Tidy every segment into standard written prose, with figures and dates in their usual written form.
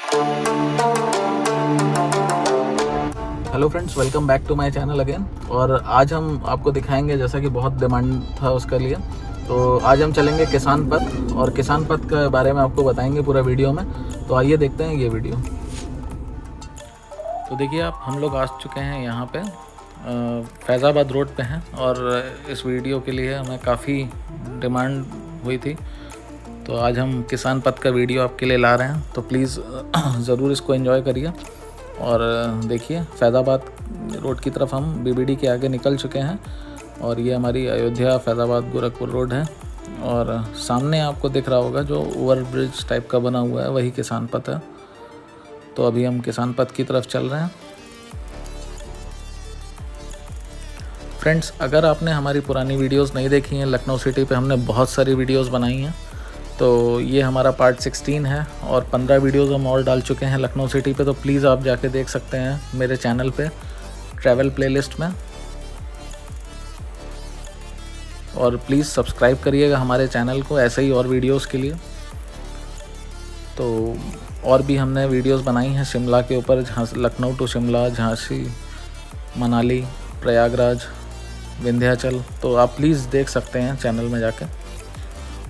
Hello friends, welcome back to my channel again. और आज हम आपको दिखाएंगे, जैसा कि बहुत डिमांड था उसके लिए, तो आज हम चलेंगे किसान पथ और किसान पथ के बारे में आपको बताएंगे पूरा वीडियो में। तो आइए देखते हैं ये वीडियो। तो देखिए आप, हम लोग आ चुके हैं यहाँ पे फैज़ाबाद रोड पे हैं और इस वीडियो के लिए हमें काफ़ी डिमांड हुई थी, तो आज हम किसान पथ का वीडियो आपके लिए ला रहे हैं। तो प्लीज़ ज़रूर इसको एंजॉय करिए और देखिए फैज़ाबाद रोड की तरफ हम बीबीडी के आगे निकल चुके हैं और ये हमारी अयोध्या फैज़ाबाद गोरखपुर रोड है। और सामने आपको दिख रहा होगा जो ओवर ब्रिज टाइप का बना हुआ है, वही किसान पथ है। तो अभी हम किसान पथ की तरफ चल रहे हैं। फ्रेंड्स, अगर आपने हमारी पुरानी वीडियोस नहीं देखी हैं, लखनऊ सिटी पे हमने बहुत सारी वीडियोस बनाई हैं। तो ये हमारा पार्ट 16 है और 15 वीडियोस हम और डाल चुके हैं लखनऊ सिटी पे। तो प्लीज़ आप जाके देख सकते हैं मेरे चैनल पे ट्रैवल प्लेलिस्ट में। और प्लीज़ सब्सक्राइब करिएगा हमारे चैनल को ऐसे ही और वीडियोस के लिए। तो और भी हमने वीडियोस बनाई हैं शिमला के ऊपर, लखनऊ टू शिमला, झांसी, मनाली, प्रयागराज, विंध्याचल। तो आप प्लीज़ देख सकते हैं चैनल में जाके।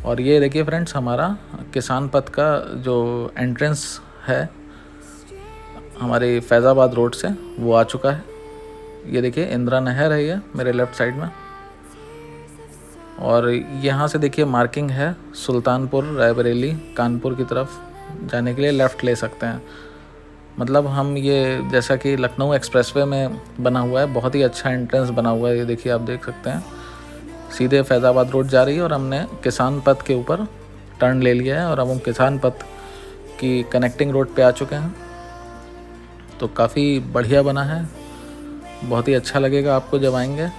और ये देखिए फ्रेंड्स, हमारा किसान पथ का जो एंट्रेंस है हमारे फैज़ाबाद रोड से, वो आ चुका है। ये देखिए इंदिरा नहर है ये मेरे लेफ़्ट साइड में। और यहाँ से देखिए मार्किंग है सुल्तानपुर, रायबरेली, कानपुर की तरफ जाने के लिए लेफ़्ट ले सकते हैं। मतलब हम ये, जैसा कि लखनऊ एक्सप्रेसवे में बना हुआ है, बहुत ही अच्छा एंट्रेंस बना हुआ है। ये देखिए आप देख सकते हैं, सीधे फैज़ाबाद रोड जा रही है और हमने किसान पथ के ऊपर टर्न ले लिया है और अब हम किसान पथ की कनेक्टिंग रोड पे आ चुके हैं। तो काफ़ी बढ़िया बना है, बहुत ही अच्छा लगेगा आपको जब आएंगे।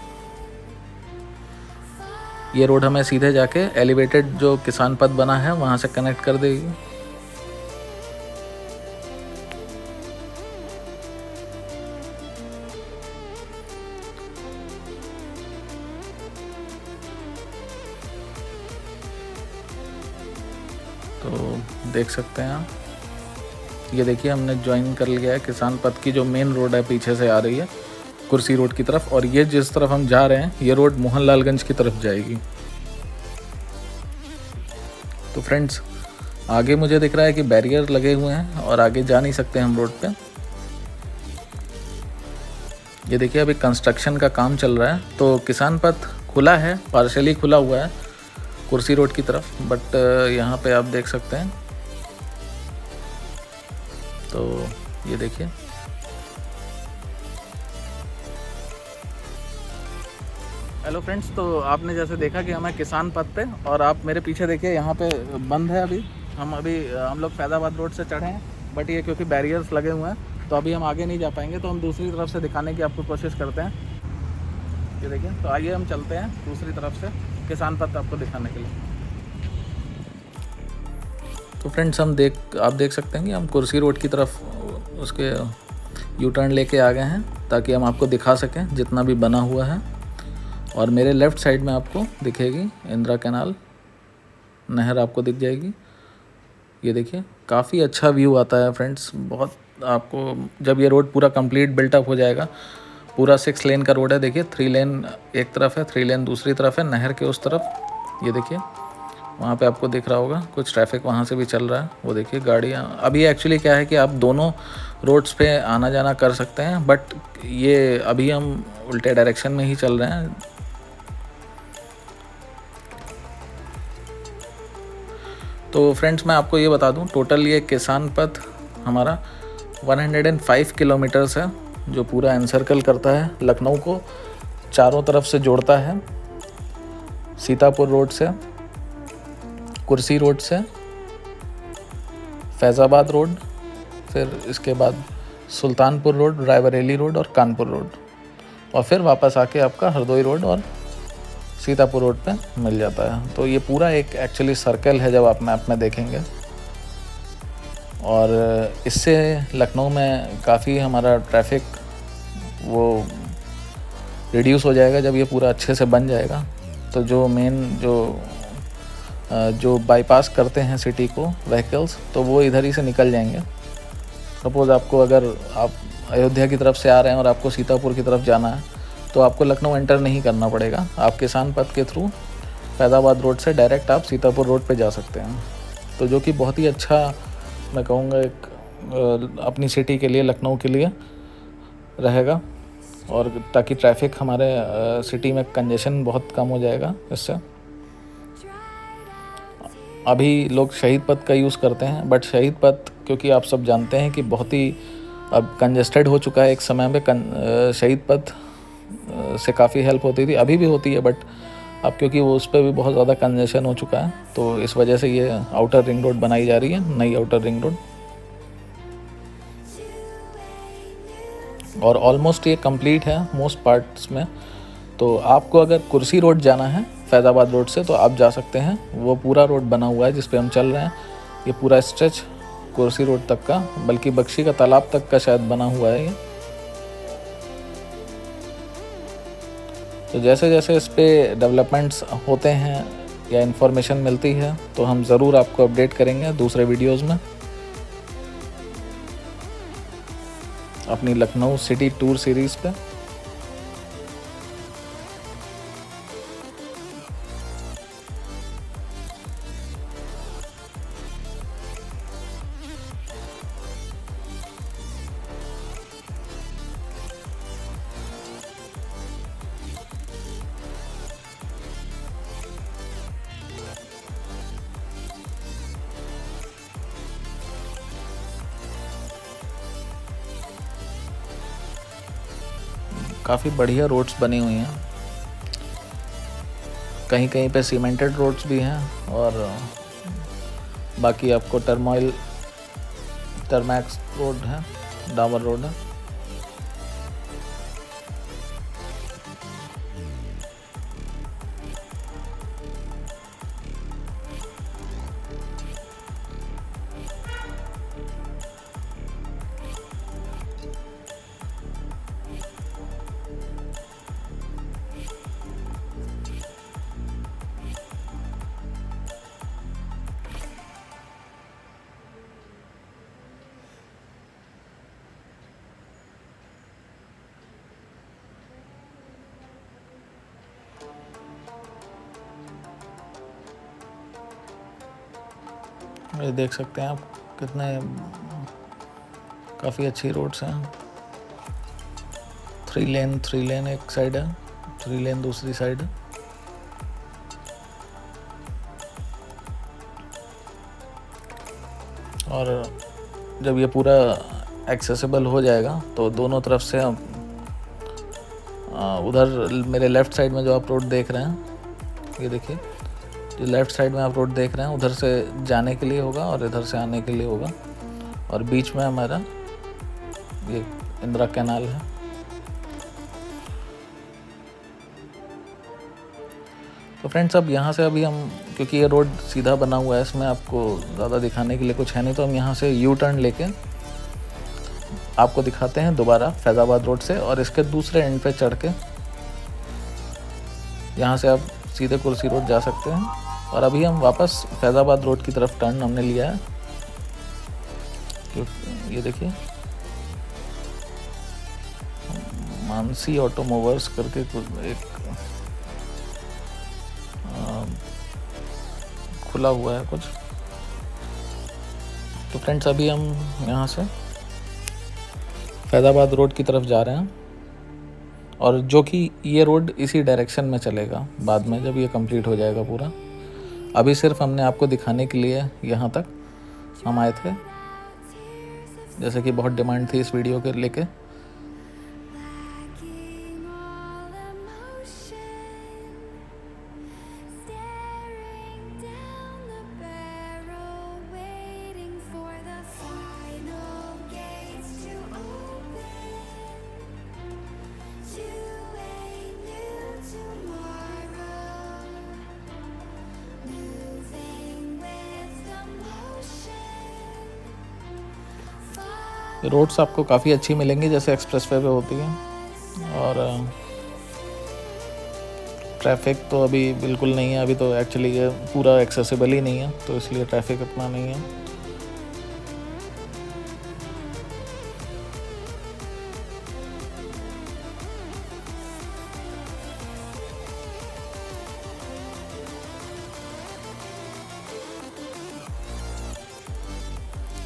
ये रोड हमें सीधे जाके एलिवेटेड जो किसान पथ बना है वहाँ से कनेक्ट कर देगी। तो देख सकते हैं आप, ये देखिए हमने ज्वाइन कर लिया है किसान पथ की जो मेन रोड है, पीछे से आ रही है कुर्सी रोड की तरफ। और ये जिस तरफ हम जा रहे हैं, ये रोड मोहनलालगंज की तरफ जाएगी। तो फ्रेंड्स, आगे मुझे दिख रहा है कि बैरियर लगे हुए हैं और आगे जा नहीं सकते हम रोड पे। ये देखिए अभी कंस्ट्रक्शन का काम चल रहा है, तो किसान पथ खुला है, पार्शली खुला हुआ है कुर्सी रोड की तरफ, बट यहाँ पे आप देख सकते हैं। तो ये देखिए, हेलो फ्रेंड्स, तो आपने जैसे देखा कि हमें किसान पथ पे, और आप मेरे पीछे देखिए यहाँ पे बंद है अभी। हम लोग फैज़ाबाद रोड से चढ़े हैं, बट ये क्योंकि बैरियर्स लगे हुए हैं तो अभी हम आगे नहीं जा पाएंगे। तो हम दूसरी तरफ से दिखाने की आपको कोशिश करते हैं। ये देखिए, तो आइए हम चलते हैं दूसरी तरफ से किसान पथ आपको दिखाने के लिए। तो फ्रेंड्स, आप देख सकते हैं कि हम कुर्सी रोड की तरफ उसके यू टर्न लेके आ गए हैं, ताकि हम आपको दिखा सकें जितना भी बना हुआ है। और मेरे लेफ़्ट साइड में आपको दिखेगी इंदिरा कैनाल, नहर आपको दिख जाएगी। ये देखिए काफ़ी अच्छा व्यू आता है फ्रेंड्स। बहुत आपको, जब ये रोड पूरा कंप्लीट बिल्टअप हो जाएगा, पूरा 6 लेन का रोड है। देखिए 3 लेन एक तरफ है, 3 लेन दूसरी तरफ है, नहर के उस तरफ। ये देखिए वहाँ पे आपको दिख रहा होगा कुछ ट्रैफिक वहाँ से भी चल रहा है। वो देखिए गाड़ियाँ, अभी एक्चुअली क्या है कि आप दोनों रोड्स पे आना जाना कर सकते हैं, बट ये अभी हम उल्टे डायरेक्शन में ही चल रहे हैं। तो फ्रेंड्स, मैं आपको ये बता दूं, टोटल ये किसान पथ हमारा 105 किलोमीटर्स है, जो पूरा एनसर्कल करता है, लखनऊ को चारों तरफ से जोड़ता है। सीतापुर रोड से, कुर्सी रोड से, फैज़ाबाद रोड, फिर इसके बाद सुल्तानपुर रोड, रायबरेली रोड और कानपुर रोड, और फिर वापस आके आपका हरदोई रोड और सीतापुर रोड पे मिल जाता है। तो ये पूरा एक एक्चुअली सर्कल है, जब आप मैप में देखेंगे। और इससे लखनऊ में काफ़ी हमारा ट्रैफिक वो रिड्यूस हो जाएगा जब ये पूरा अच्छे से बन जाएगा। तो जो मेन जो बाईपास करते हैं सिटी को व्हीकल्स, तो वो इधर ही से निकल जाएंगे। सपोज़ आपको अगर आप अयोध्या की तरफ से आ रहे हैं और आपको सीतापुर की तरफ जाना है तो आपको लखनऊ एंटर नहीं करना पड़ेगा। आप किसान पथ के थ्रू फैज़ाबाद रोड से डायरेक्ट आप सीतापुर रोड पे जा सकते हैं। तो जो कि बहुत ही अच्छा मैं कहूँगा एक अपनी सिटी के लिए, लखनऊ के लिए रहेगा, और ताकि ट्रैफिक हमारे सिटी में कंजेशन बहुत कम हो जाएगा इससे। अभी लोग शहीद पथ का यूज़ करते हैं, बट शहीद पथ क्योंकि आप सब जानते हैं कि बहुत ही अब कंजेस्टेड हो चुका है। एक समय में शहीद पथ से काफ़ी हेल्प होती थी, अभी भी होती है, बट अब क्योंकि वो उस पर भी बहुत ज़्यादा कंजेशन हो चुका है, तो इस वजह से ये आउटर रिंग रोड बनाई जा रही है, नई आउटर रिंग रोड। और ऑलमोस्ट ये कंप्लीट है मोस्ट पार्ट्स में। तो आपको अगर कुर्सी रोड जाना है फैज़ाबाद रोड से तो आप जा सकते हैं। वो पूरा रोड बना हुआ है जिस पे हम चल रहे हैं, ये पूरा स्ट्रेच कुर्सी रोड तक का, बल्कि बख्शी का तालाब तक का शायद बना हुआ है ये। तो जैसे जैसे इस पे डेवलपमेंट्स होते हैं या इन्फॉर्मेशन मिलती है तो हम ज़रूर आपको अपडेट करेंगे दूसरे वीडियोज़ में अपनी लखनऊ सिटी टूर सीरीज़ पे। काफ़ी बढ़िया रोड्स बनी हुई हैं, कहीं कहीं पे सीमेंटेड रोड्स भी हैं, और बाकी आपको टर्मैक्स रोड है, डामर रोड है। ये देख सकते हैं आप कितने काफ़ी अच्छी रोड्स हैं। 3 लेन एक साइड है, 3 लेन दूसरी साइड है। और जब ये पूरा एक्सेसिबल हो जाएगा तो दोनों तरफ से उधर मेरे लेफ़्ट साइड में जो आप रोड देख रहे हैं, ये देखिए, जो लेफ़्ट साइड में आप रोड देख रहे हैं उधर से जाने के लिए होगा और इधर से आने के लिए होगा, और बीच में हमारा ये इंदिरा कैनाल है। तो फ्रेंड्स, अब यहाँ से अभी हम, क्योंकि ये रोड सीधा बना हुआ है, इसमें आपको ज़्यादा दिखाने के लिए कुछ है नहीं, तो हम यहाँ से यू टर्न लेके आपको दिखाते हैं दोबारा फैज़ाबाद रोड से, और इसके दूसरे एंड पे चढ़ के यहाँ से आप सीधे कुर्सी रोड जा सकते हैं। और अभी हम वापस फैज़ाबाद रोड की तरफ टर्न हमने लिया है। ये देखिए, मानसी ऑटोमोबाइल्स करके एक खुला हुआ है कुछ। तो फ्रेंड्स, अभी हम यहाँ से फैज़ाबाद रोड की तरफ जा रहे हैं, और जो कि ये रोड इसी डायरेक्शन में चलेगा बाद में जब ये कंप्लीट हो जाएगा पूरा। अभी सिर्फ हमने आपको दिखाने के लिए यहाँ तक हम आए थे, जैसे कि बहुत डिमांड थी इस वीडियो के लेके। रोड्स आपको काफ़ी अच्छी मिलेंगी जैसे एक्सप्रेसवे पे होती है, और ट्रैफिक तो अभी बिल्कुल नहीं है। अभी तो एक्चुअली ये पूरा एक्सेसिबल ही नहीं है, तो इसलिए ट्रैफिक इतना नहीं है।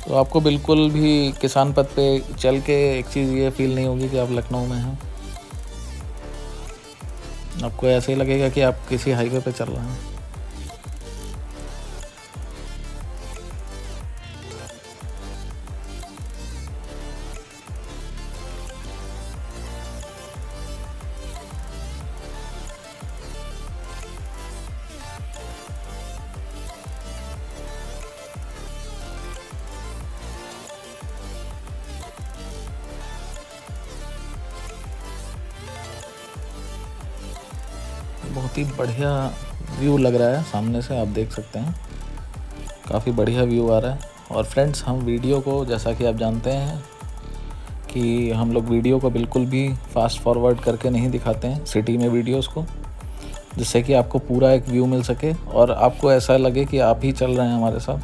तो आपको बिल्कुल भी किसान पथ पे चल के एक चीज़ ये फील नहीं होगी कि आप लखनऊ में हैं। आपको ऐसे ही लगेगा कि आप किसी हाईवे पे चल रहे हैं। बहुत ही बढ़िया व्यू लग रहा है, सामने से आप देख सकते हैं काफ़ी बढ़िया व्यू आ रहा है। और फ्रेंड्स, हम वीडियो को, जैसा कि आप जानते हैं कि हम लोग वीडियो को बिल्कुल भी फास्ट फॉरवर्ड करके नहीं दिखाते हैं सिटी में वीडियोस को, जिससे कि आपको पूरा एक व्यू मिल सके और आपको ऐसा लगे कि आप ही चल रहे हैं हमारे साथ।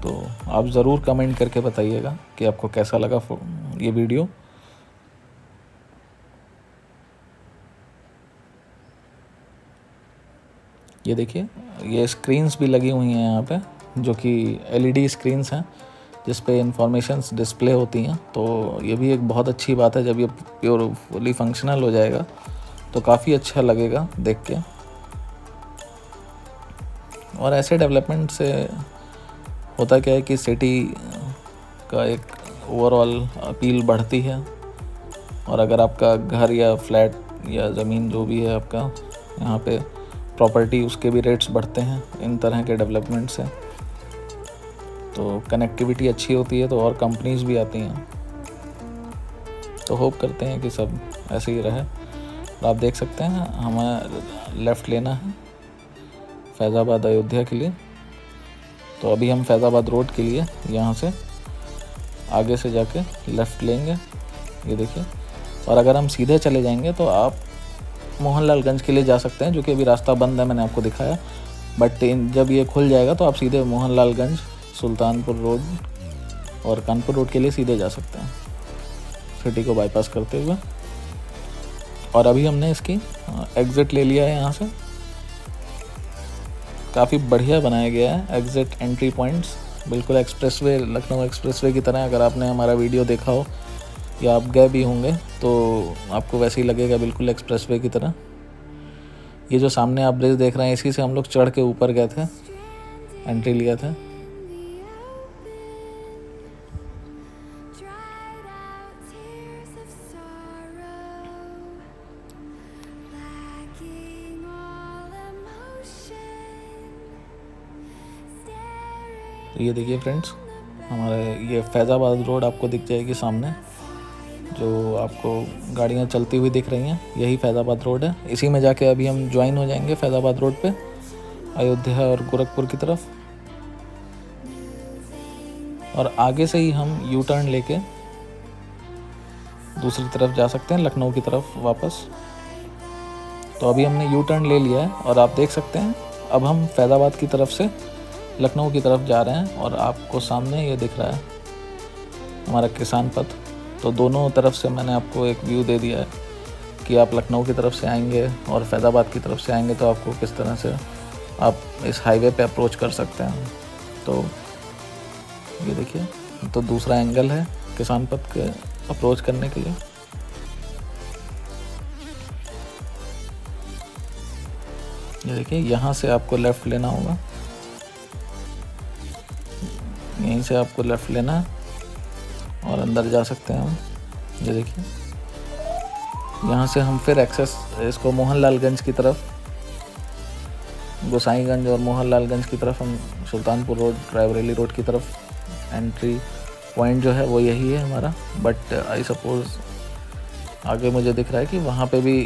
तो आप ज़रूर कमेंट करके बताइएगा कि आपको कैसा लगा ये वीडियो। ये देखिए, ये स्क्रीन्स भी लगी हुई हैं यहाँ पे, जो कि एलईडी स्क्रीन्स हैं जिस पे इंफॉर्मेशंस डिस्प्ले होती हैं। तो ये भी एक बहुत अच्छी बात है, जब ये फुली फंक्शनल हो जाएगा तो काफ़ी अच्छा लगेगा देख के। और ऐसे डेवलपमेंट से होता क्या है कि सिटी का एक ओवरऑल अपील बढ़ती है। और अगर आपका घर या फ्लैट या ज़मीन जो भी है आपका यहाँ पे प्रॉपर्टी, उसके भी रेट्स बढ़ते हैं इन तरह के डेवलपमेंट से। तो कनेक्टिविटी अच्छी होती है तो और कंपनीज भी आती हैं। तो होप करते हैं कि सब ऐसे ही रहे। और आप देख सकते हैं हमें लेफ़्ट लेना है फैज़ाबाद अयोध्या के लिए। तो अभी हम फैज़ाबाद रोड के लिए यहाँ से आगे से जाके लेफ़्ट लेंगे, ये देखिए। और अगर हम सीधे चले जाएंगे तो आप मोहनलालगंज के लिए जा सकते हैं, जो कि अभी रास्ता बंद है, मैंने आपको दिखाया। बट जब ये खुल जाएगा तो आप सीधे मोहनलालगंज, सुल्तानपुर रोड और कानपुर रोड के लिए सीधे जा सकते हैं सिटी को बाईपास करते हुए। और अभी हमने इसकी एग्ज़िट ले लिया है यहाँ से। काफ़ी बढ़िया बनाया गया है एग्ज़िट एंट्री पॉइंट्स, बिल्कुल एक्सप्रेसवे, लखनऊ एक्सप्रेसवे की तरह। अगर आपने हमारा वीडियो देखा हो या आप गए भी होंगे तो आपको वैसे ही लगेगा, बिल्कुल एक्सप्रेसवे की तरह। ये जो सामने आप ब्रिज देख रहे हैं, इसी से हम लोग चढ़ के ऊपर गए थे, एंट्री लिया था। तो ये देखिए फ्रेंड्स, हमारे ये फैज़ाबाद रोड आपको दिख जाएगी सामने, जो आपको गाड़ियाँ चलती हुई दिख रही हैं, यही फैज़ाबाद रोड है। इसी में जाके अभी हम ज्वाइन हो जाएंगे फैज़ाबाद रोड पे, अयोध्या और गोरखपुर की तरफ। और आगे से ही हम यू टर्न लेके दूसरी तरफ जा सकते हैं, लखनऊ की तरफ वापस। तो अभी हमने यू टर्न ले लिया है और आप देख सकते हैं अब हम फैज़ाबाद की तरफ से लखनऊ की तरफ जा रहे हैं। और आपको सामने ये दिख रहा है हमारा किसान पथ। तो दोनों तरफ से मैंने आपको एक व्यू दे दिया है कि आप लखनऊ की तरफ से आएंगे और फैज़ाबाद की तरफ से आएंगे तो आपको किस तरह से आप इस हाईवे पे अप्रोच कर सकते हैं। तो ये देखिए, तो दूसरा एंगल है किसान पथ के अप्रोच करने के लिए। ये देखिए, यहाँ से आपको लेफ़्ट लेना होगा, यहीं से आपको लेफ़्ट लेना है और अंदर जा सकते हैं हम। ये देखिए, यहाँ से हम फिर एक्सेस इसको मोहनलालगंज की तरफ, गोसाईगंज और मोहनलालगंज की तरफ, हम सुल्तानपुर रोड, रायबरेली रोड की तरफ एंट्री पॉइंट जो है वो यही है हमारा। बट आई सपोज़ आगे मुझे दिख रहा है कि वहाँ पे भी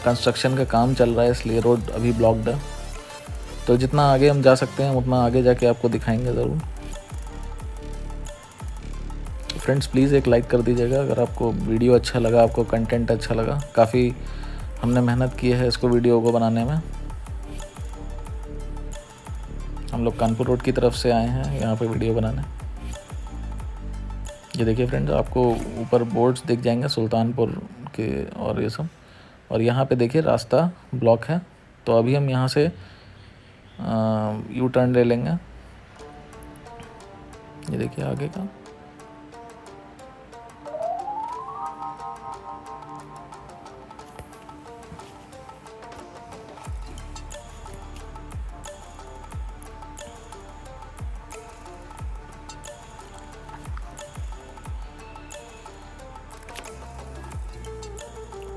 कंस्ट्रक्शन का काम चल रहा है, इसलिए रोड अभी ब्लॉक्ड है। तो जितना आगे हम जा सकते हैं उतना आगे जाके आपको दिखाएंगे ज़रूर। फ्रेंड्स, प्लीज़ एक लाइक कर दीजिएगा अगर आपको वीडियो अच्छा लगा, आपको कंटेंट अच्छा लगा। काफ़ी हमने मेहनत की है इसको, वीडियो को बनाने में। हम लोग कानपुर रोड की तरफ से आए हैं यहाँ पे वीडियो बनाने। ये देखिए फ्रेंड्स, आपको ऊपर बोर्ड्स दिख जाएंगे सुल्तानपुर के और ये सब। और यहाँ पे देखिए रास्ता ब्लॉक है, तो अभी हम यहाँ से यू टर्न ले लेंगे ये देखिए आगे का।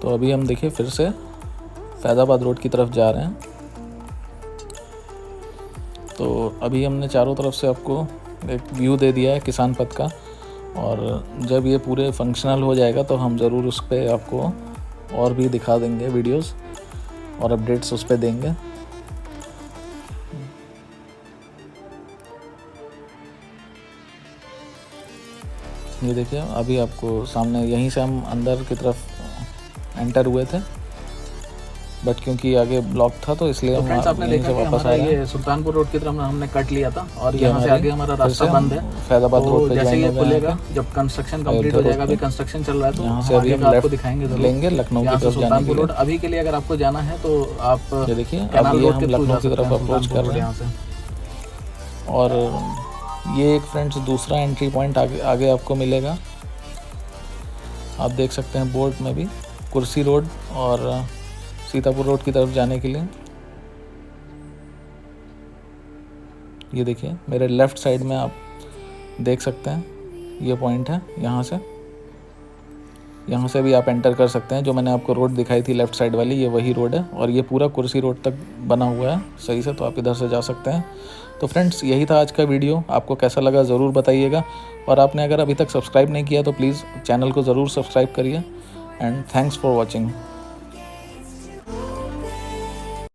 तो अभी हम देखिए फिर से फैज़ाबाद रोड की तरफ जा रहे हैं। तो अभी हमने चारों तरफ से आपको एक व्यू दे दिया है किसान पथ का, और जब ये पूरे फंक्शनल हो जाएगा तो हम ज़रूर उस पर आपको और भी दिखा देंगे वीडियोस और अपडेट्स उस पर देंगे। ये देखिए अभी आपको सामने, यहीं से हम अंदर की तरफ एंटर हुए थे, बट क्योंकि आगे ब्लॉक था तो इसलिए हम आपने देखा कि वापस आए। ये सुल्तानपुर रोड की तरफ हमने कट लिया था और यहाँ से आगे हमारा रास्ता बंद है। फैज़ाबाद रोड पे जैसे ये खुलेगा, जब कंस्ट्रक्शन कंप्लीट हो जाएगा, अभी कंस्ट्रक्शन चल रहा है, तो यहाँ से अभी हम आपको दिखाएंगे लेंगे लखनऊ की तरफ जाने के लिए। अभी के लिए अगर आपको जाना है तो आप ये देखिए अब ये हम लखनऊ की तरफ अप्रोच कर रहे हैं। और ये एक फ्रेंड्स दूसरा एंट्री पॉइंट आगे आपको मिलेगा। आप देख सकते हैं बोर्ड में भी, कुर्सी रोड और सीतापुर रोड की तरफ जाने के लिए। ये देखिए मेरे लेफ़्ट साइड में आप देख सकते हैं ये पॉइंट है। यहाँ से भी आप एंटर कर सकते हैं। जो मैंने आपको रोड दिखाई थी लेफ़्ट साइड वाली, ये वही रोड है और ये पूरा कुर्सी रोड तक बना हुआ है सही से, तो आप इधर से जा सकते हैं। तो फ्रेंड्स यही था आज का वीडियो, आपको कैसा लगा ज़रूर बताइएगा। और आपने अगर अभी तक सब्सक्राइब नहीं किया तो प्लीज़ चैनल को ज़रूर सब्सक्राइब करिए। And thanks for watching.